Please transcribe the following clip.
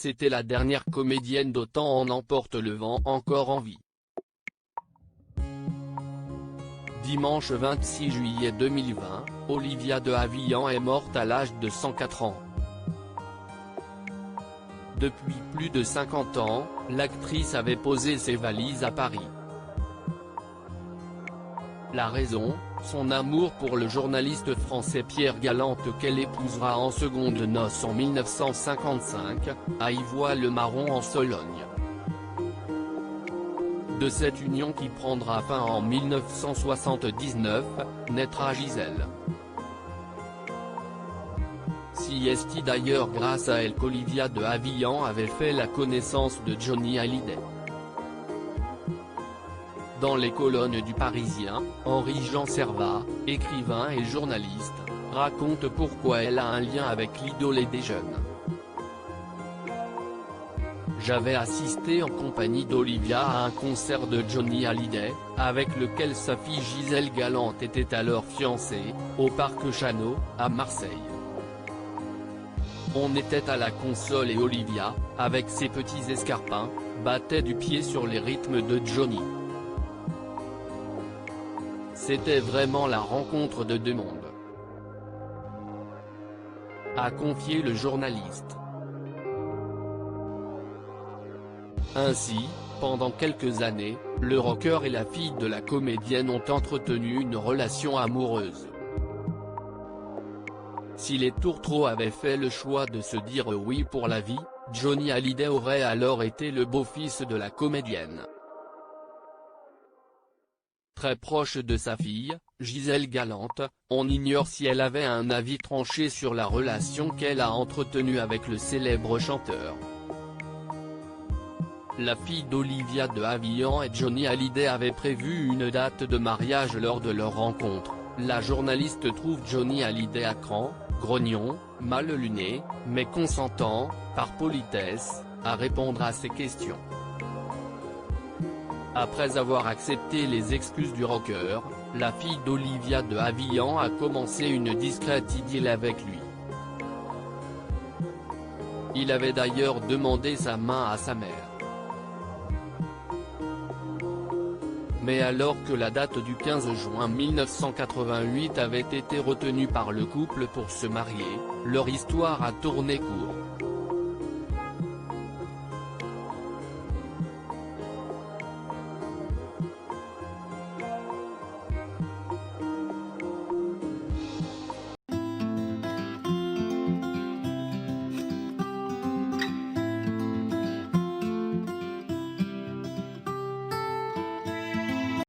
c'était la dernière comédienne d'Autant en emporte le vent encore en vie. Dimanche 26 juillet 2020, Olivia de Havilland est morte à l'âge de 104 ans. Depuis plus de 50 ans, l'actrice avait posé ses valises à Paris. La raison, son amour pour le journaliste français Pierre Galante qu'elle épousera en secondes noces en 1955, à Ivoire-le-Marron en Sologne. De cette union qui prendra fin en 1979, naîtra Gisèle. C'est d'ailleurs grâce à elle qu'Olivia de Havilland avait fait la connaissance de Johnny Hallyday. Dans les colonnes du Parisien, Henri-Jean Servat, écrivain et journaliste, raconte pourquoi elle a un lien avec l'idole des jeunes. J'avais assisté en compagnie d'Olivia à un concert de Johnny Hallyday, avec lequel sa fille Gisèle Galante était alors fiancée, au Parc Chano, à Marseille. On était à la console et Olivia, avec ses petits escarpins, battait du pied sur les rythmes de Johnny. C'était vraiment la rencontre de deux mondes, a confié le journaliste. Ainsi, pendant quelques années, le rocker et la fille de la comédienne ont entretenu une relation amoureuse. Si les Tourtereaux avaient fait le choix de se dire oui pour la vie, Johnny Hallyday aurait alors été le beau-fils de la comédienne. Très proche de sa fille, Gisèle Galante, on ignore si elle avait un avis tranché sur la relation qu'elle a entretenue avec le célèbre chanteur. La fille d'Olivia de Havilland et Johnny Hallyday avaient prévu une date de mariage lors de leur rencontre. La journaliste trouve Johnny Hallyday à cran, grognon, mal luné, mais consentant, par politesse, à répondre à ses questions. Après avoir accepté les excuses du rocker, la fille d'Olivia de Havilland a commencé une discrète idylle avec lui. Il avait d'ailleurs demandé sa main à sa mère. Mais alors que la date du 15 juin 1988 avait été retenue par le couple pour se marier, leur histoire a tourné court.